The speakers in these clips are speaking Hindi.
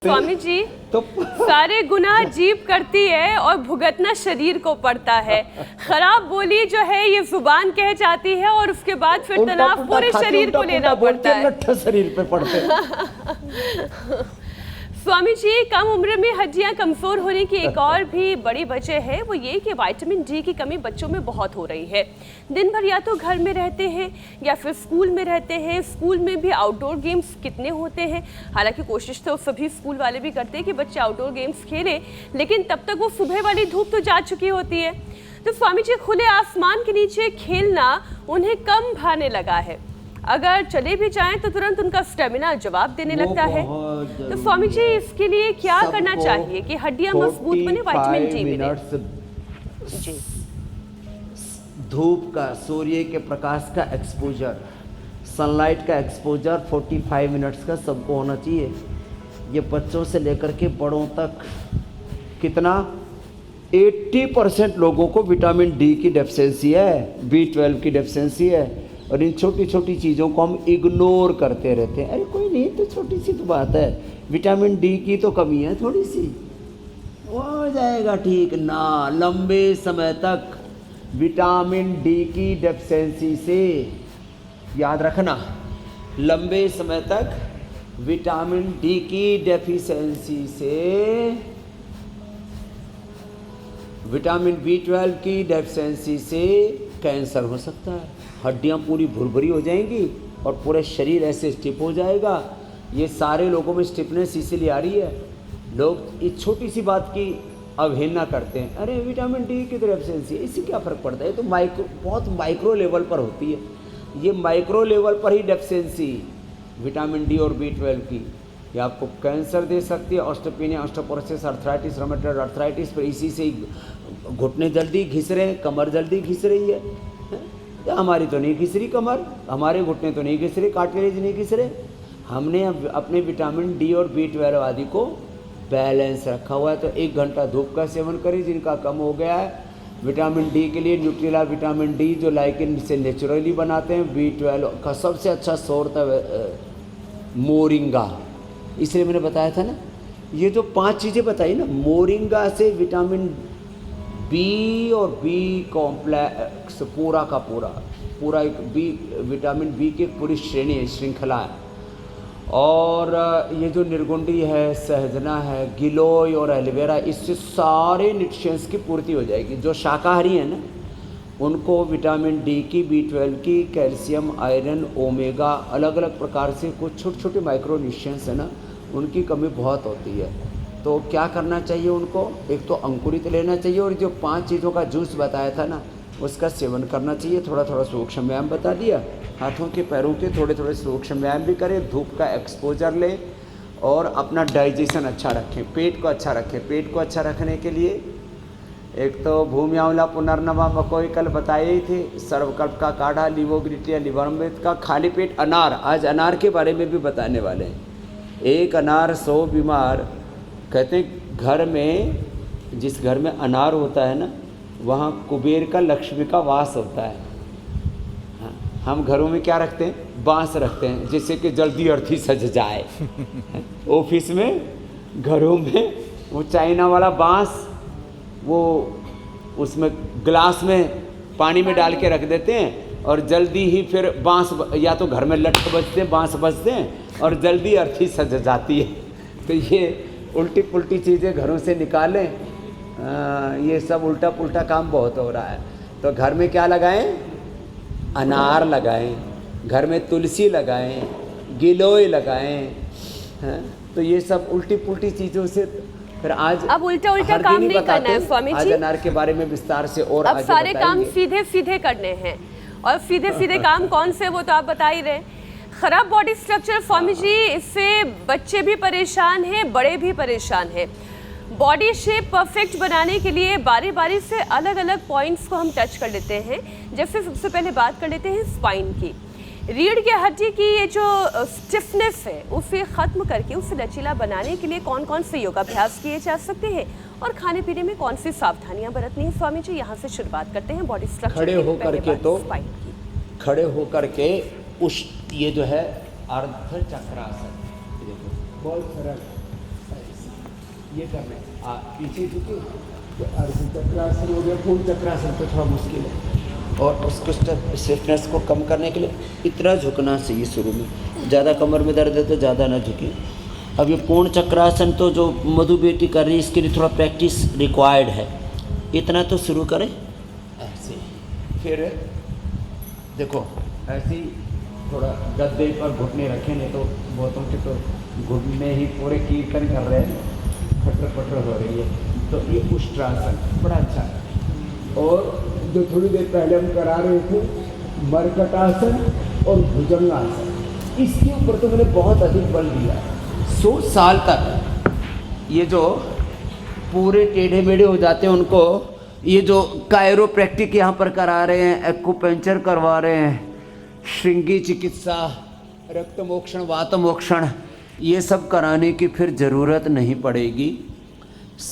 स्वामी जी तो सारे गुनाह जीभ करती है और भुगतना शरीर को पड़ता है। खराब बोली जो है ये जुबान कह जाती है और उसके बाद फिर तनाव पूरे शरीर को लेना पड़ता है। शरीर पे पड़ते स्वामी जी कम उम्र में हड्डियां कमजोर होने की एक और भी बड़ी वजह है, वो ये कि विटामिन डी की कमी बच्चों में बहुत हो रही है। दिन भर या तो घर में रहते हैं या फिर स्कूल में रहते हैं। स्कूल में भी आउटडोर गेम्स कितने होते हैं, हालांकि कोशिश तो सभी स्कूल वाले भी करते हैं कि बच्चे आउटडोर गेम्स खेलें, लेकिन तब तक वो सुबह वाली धूप तो जा चुकी होती है। तो स्वामी जी खुले आसमान के नीचे खेलना उन्हें कम भाने लगा है। अगर चले भी जाएं तो तुरंत उनका स्टेमिना जवाब देने लगता है। तो स्वामी जी इसके लिए क्या करना चाहिए कि हड्डियां मजबूत बने, विटामिन डी मिले? जी, धूप का, सूर्य के प्रकाश का एक्सपोजर, सनलाइट का एक्सपोजर 45 मिनट्स का सबको होना चाहिए। ये बच्चों से लेकर के बड़ों तक कितना 80% लोगों को विटामिन डी की डेफिशिएंसी है, B12 की डेफिशिएंसी है। और इन छोटी छोटी चीज़ों को हम इग्नोर करते रहते हैं। अरे कोई नहीं, तो छोटी सी तो बात है, विटामिन डी की तो कमी है थोड़ी सी, हो जाएगा ठीक ना। लंबे समय तक विटामिन डी की डेफिशिएंसी से, याद रखना, लंबे समय तक विटामिन डी की डेफिशिएंसी से, विटामिन B12 की डेफिशिएंसी से कैंसर हो सकता है। हड्डियां पूरी भुरभुरी हो जाएंगी और पूरे शरीर ऐसे स्टिफ हो जाएगा। ये सारे लोगों में स्टिफनेस इसीलिए आ रही है। लोग इस छोटी सी बात की अवहेलना करते हैं, अरे विटामिन डी की डेफिशिएंसी, इससे क्या फ़र्क पड़ता है, ये तो बहुत माइक्रो लेवल पर होती है। ये माइक्रो लेवल पर ही डेफिशिएंसी विटामिन डी और B12 की ये आपको कैंसर दे सकती है। Osteopenia, osteoporosis, arthritis, rheumatoid arthritis, पर इसी से घुटने जल्दी घिस रहे हैं, कमर जल्दी घिस रही है। हमारी तो नहीं घिस रही कमर, हमारे घुटने तो नहीं घिस रहे, कार्टिलेज नहीं घिस रहे। हमने अपने विटामिन डी और B12 आदि को बैलेंस रखा हुआ है। तो 1 घंटा धूप का सेवन करें जिनका कम हो गया है। विटामिन डी के लिए न्यूट्रिला विटामिन डी जो लाइकेन से नेचुरली बनाते हैं। B12 का सबसे अच्छा सोर्स है मोरिंगा, इसलिए मैंने बताया था ना, ये जो 5 चीज़ें बताई ना, मोरिंगा से विटामिन बी और बी कॉम्प्लेक्स पूरा का पूरा एक विटामिन बी की पूरी श्रेणी है, श्रृंखला है। और ये जो निर्गुंडी है, सहजना है, गिलोय और एलोवेरा, इससे सारे न्यूट्रिएंट्स की पूर्ति हो जाएगी। जो शाकाहारी हैं ना उनको विटामिन डी की, B12 की, कैल्शियम, आयरन, ओमेगा, अलग अलग प्रकार से कुछ छोटे छोटे माइक्रो न्यूट्रिएंट्स है ना, उनकी कमी बहुत होती है। तो क्या करना चाहिए उनको, एक तो अंकुरित लेना चाहिए और जो 5 चीज़ों का जूस बताया था ना उसका सेवन करना चाहिए। थोड़ा थोड़ा सूक्ष्म व्यायाम बता दिया, हाथों के पैरों के थोड़े थोड़े सूक्ष्म व्यायाम भी करें, धूप का एक्सपोजर लें और अपना डाइजेशन अच्छा रखें, पेट को अच्छा रखें। पेट को अच्छा रखने के लिए एक तो भूमि आंवला, पुनर्नवा, मकोई कल बताए ही थे, सर्वकल्प का काढ़ा, लिवोग्रिटिया, लिवर्मृत का, खाली पेट अनार, आज अनार के बारे में भी बताने वाले हैं। एक अनार 100 बीमार, कहते हैं घर में, जिस घर में अनार होता है ना वहाँ कुबेर का, लक्ष्मी का वास होता है। हाँ, हम घरों में क्या रखते हैं, बांस रखते हैं जिससे कि जल्दी अर्थी सज जाए। ऑफिस में, घरों में वो चाइना वाला बांस, वो उसमें ग्लास में पानी में डाल के रख देते हैं और जल्दी ही फिर बांस, या तो घर में लठ बजते हैं, बांस बजते हैं और जल्दी अर्थी सज जाती है। तो ये उल्टी पुल्टी चीज़ें घरों से निकालें, ये सब उल्टा पुल्टा काम बहुत हो रहा है। तो घर में क्या लगाएं, अनार लगाएं, घर में तुलसी लगाएं, गिलोय लगाएं। तो ये सब उल्टी पुल्टी चीज़ों से फिर आज अब उल्टा उल्टा काम नहीं करना है स्वामी जी। आज अनार के बारे में विस्तार से और अब आगे सारे काम बताएंगे। सीधे सीधे करने हैं, और सीधे सीधे काम कौन से वो तो आप बता ही रहे। खराब बॉडी स्ट्रक्चर स्वामी जी, इससे बच्चे भी परेशान हैं, बड़े भी परेशान हैं। बॉडी शेप परफेक्ट बनाने के लिए बारी बारी से अलग अलग पॉइंट्स को हम टच कर लेते हैं। जैसे सबसे पहले बात कर लेते हैं स्पाइन की। रीढ़ की हड्डी की ये जो स्टिफनेस है उसे ख़त्म करके उसे लचीला बनाने के लिए कौन कौन से योगाभ्यास किए जा सकते हैं और खाने पीने में कौन सी सावधानियां बरतनी है स्वामी जी? यहाँ से शुरुआत करते हैं बॉडी स्ट्रक्चर। खड़े होकर के, तो खड़े होकर के उस ये जो है अर्ध चक्रासन, देखो बहुत सरल, ये करना है। पीछे झुके तो अर्ध चक्रासन हो गया, पूर्ण चक्रासन तो थोड़ा मुश्किल है। और उसको स्टिफनेस को कम करने के लिए इतना झुकना चाहिए शुरू में। ज़्यादा कमर में दर्द है तो ज़्यादा ना झुके। अब ये पूर्ण चक्रासन तो जो मधु बेटी कर रही है इसके लिए थोड़ा प्रैक्टिस रिक्वायर्ड है। इतना तो शुरू करें ऐसे, फिर देखो ऐसे ही थोड़ा गद्दे पर घुटने रखें, नहीं तो बहुतों के तो घुटने ही पूरे कीर्तन कर रहे हैं, खटर पटर हो रही है। तो ये उष्ट्रासन बड़ा अच्छा है। और जो थोड़ी देर पहले हम करा रहे थे मरकटासन और भुजंगासन, इसके ऊपर तो मैंने बहुत अधिक बल दिया। 100 साल तक ये जो पूरे टेढ़े मेढ़े हो जाते हैं उनको ये जो कायरोप्रैक्टिक यहाँ पर करा रहे हैं, एक्यूपंक्चर करवा रहे हैं, श्रृंगी चिकित्सा, रक्त मोक्षण, वात मोक्षण, ये सब कराने की फिर ज़रूरत नहीं पड़ेगी।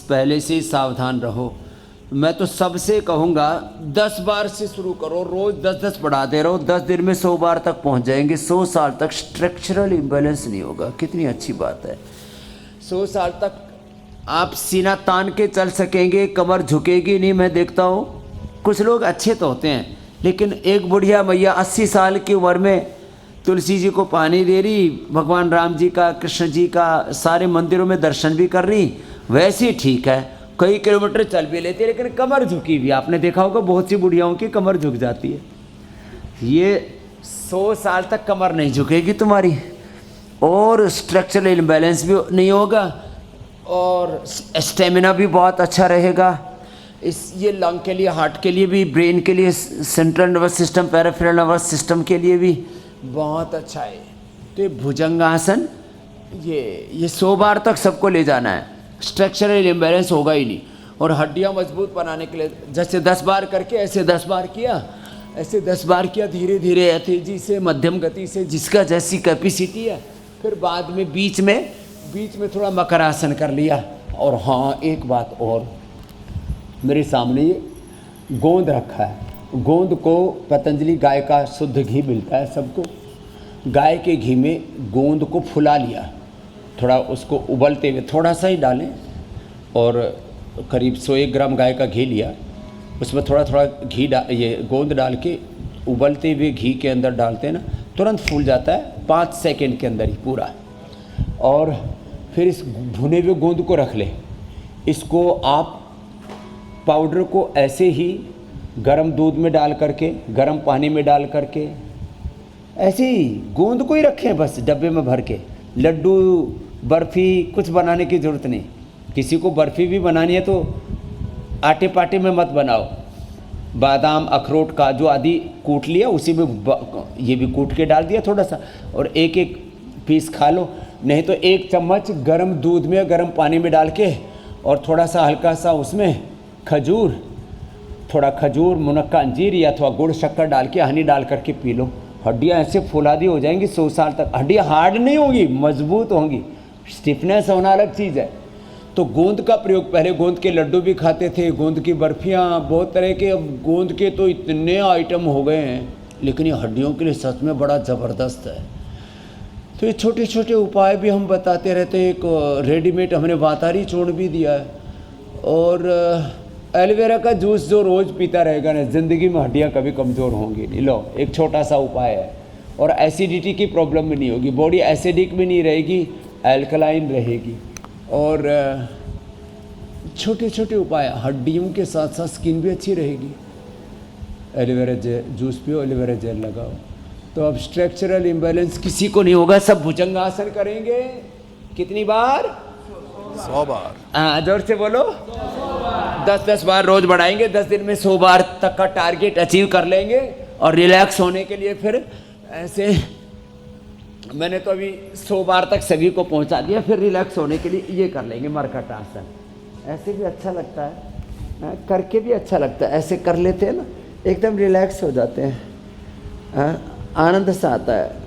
पहले से ही सावधान रहो। मैं तो सबसे कहूँगा 10 बार से शुरू करो, रोज़ 10-10 बढ़ाते रहो, 10 दिन में 100 बार तक पहुँच जाएंगे। 100 साल तक स्ट्रक्चरल इम्बैलेंस नहीं होगा। कितनी अच्छी बात है। 100 साल तक आप सीना तान के चल सकेंगे, कमर झुकेगी नहीं। मैं देखता हूँ कुछ लोग अच्छे तो होते हैं, लेकिन एक बुढ़िया मैया 80 साल की उम्र में तुलसी जी को पानी दे रही, भगवान राम जी का, कृष्ण जी का, सारे मंदिरों में दर्शन भी कर रही, वैसे ही ठीक है, कई किलोमीटर चल भी लेती है, लेकिन कमर झुकी हुई। आपने देखा होगा बहुत सी बुढ़ियाओं की कमर झुक जाती है। ये 100 साल तक कमर नहीं झुकेगी तुम्हारी, और स्ट्रक्चरल इम्बैलेंस भी नहीं होगा, और स्टेमिना भी बहुत अच्छा रहेगा। ये लंग के लिए, हार्ट के लिए भी, ब्रेन के लिए, central nervous system, peripheral nervous system के लिए भी बहुत अच्छा है। तो ये भुजंगासन ये 100 बार तक सबको ले जाना है। स्ट्रक्चरल इम्बैलेंस होगा ही नहीं। और हड्डियाँ मजबूत बनाने के लिए जैसे 10 बार करके ऐसे 10 बार किया, ऐसे 10 बार किया, धीरे धीरे तेजी से, मध्यम गति से, जिसका जैसी कैपेसिटी है। फिर बाद में बीच में थोड़ा मकरासन कर लिया। और हाँ, एक बात और, मेरे सामने ये गोंद रखा है। गोंद को पतंजलि गाय का शुद्ध घी मिलता है सबको। गाय के घी में गोंद को फुला लिया, थोड़ा उसको उबलते हुए थोड़ा सा ही डालें, और करीब 100 ग्राम गाय का घी लिया, उसमें थोड़ा थोड़ा घी ये गोंद डाल के उबलते हुए घी के अंदर डालते हैं ना, तुरंत फूल जाता है 5 सेकंड के अंदर ही पूरा। और फिर इस भुने हुए गोंद को रख लें। इसको आप पाउडर को ऐसे ही गर्म दूध में डाल करके, गर्म पानी में डाल करके, ऐसे ही गोंद को ही रखें बस डब्बे में भर के। लड्डू, बर्फ़ी कुछ बनाने की ज़रूरत नहीं। किसी को बर्फ़ी भी बनानी है तो आटे पाटे में मत बनाओ। बादाम, अखरोट, काजू आदि कूट लिया, उसी में ये भी कूट के डाल दिया थोड़ा सा, और एक एक पीस खा लो। नहीं तो 1 चम्मच गर्म दूध में, गर्म पानी में डाल के, और थोड़ा सा हल्का सा उसमें खजूर, थोड़ा खजूर, मुनक्का, अंजीर या थोड़ा गुड़, शक्कर डाल के, हनी डाल करके पी लो। हड्डियाँ ऐसे फुलादी हो जाएंगी 100 साल तक। हड्डियाँ हार्ड नहीं होंगी, मजबूत होंगी। स्टिफनेस होना अलग चीज़ है। तो गोंद का प्रयोग, पहले गोंद के लड्डू भी खाते थे, गोंद की बर्फियाँ, बहुत तरह के। अब गोंद के तो इतने आइटम हो गए हैं, लेकिन ये हड्डियों के लिए सच में बड़ा ज़बरदस्त है। तो ये छोटे छोटे उपाय भी हम बताते रहते हैं। एक रेडीमेड हमने वातारी चूर्ण भी दिया है, और एलोवेरा का जूस जो रोज़ पीता रहेगा ना, ज़िंदगी में हड्डियाँ कभी कमज़ोर होंगी नहीं। लो, एक छोटा सा उपाय है। और एसिडिटी की प्रॉब्लम भी नहीं होगी, बॉडी एसिडिक भी नहीं रहेगी, एल्कलाइन रहेगी। और छोटे छोटे उपाय, हड्डियों के साथ साथ स्किन भी अच्छी रहेगी। एलोवेरा जूस पियो, एलोवेरा जेल लगाओ, तो अब स्ट्रक्चरल इम्बैलेंस किसी को नहीं होगा। सब भुजंगासन करेंगे। कितनी बार? 100 बार। हाँ, जोर से बोलो। 10-10 बार रोज बढ़ाएंगे। 10 दिन में 100 बार तक का टारगेट अचीव कर लेंगे। और रिलैक्स होने के लिए फिर ऐसे, मैंने तो अभी 100 बार तक सभी को पहुंचा दिया। फिर रिलैक्स होने के लिए ये कर लेंगे मरकटासन। ऐसे भी अच्छा लगता है, करके भी अच्छा लगता है। ऐसे कर लेते हैं ना, एकदम रिलैक्स हो जाते हैं, आनंद सा आता है।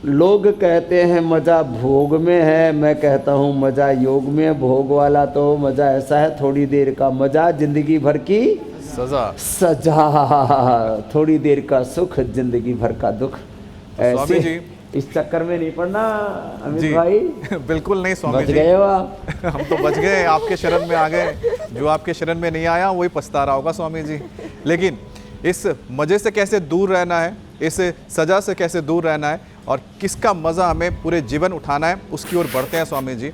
लोग कहते हैं मज़ा भोग में है, मैं कहता हूँ मज़ा योग में। भोग वाला तो मज़ा ऐसा है, थोड़ी देर का मज़ा, जिंदगी भर की सजा। थोड़ी देर का सुख, जिंदगी भर का दुख। स्वामी जी, इस चक्कर में नहीं पड़ना अमित जी भाई। बिल्कुल नहीं स्वामी बच जी, गए हो आप। हम तो बच गए, आपके शरण में आ गए। जो आपके शरण में नहीं आया वही पछता रहा होगा स्वामी जी। लेकिन इस मज़े से कैसे दूर रहना है, इस सज़ा से कैसे दूर रहना है और किसका मज़ा हमें पूरे जीवन उठाना है, उसकी ओर बढ़ते हैं स्वामी जी।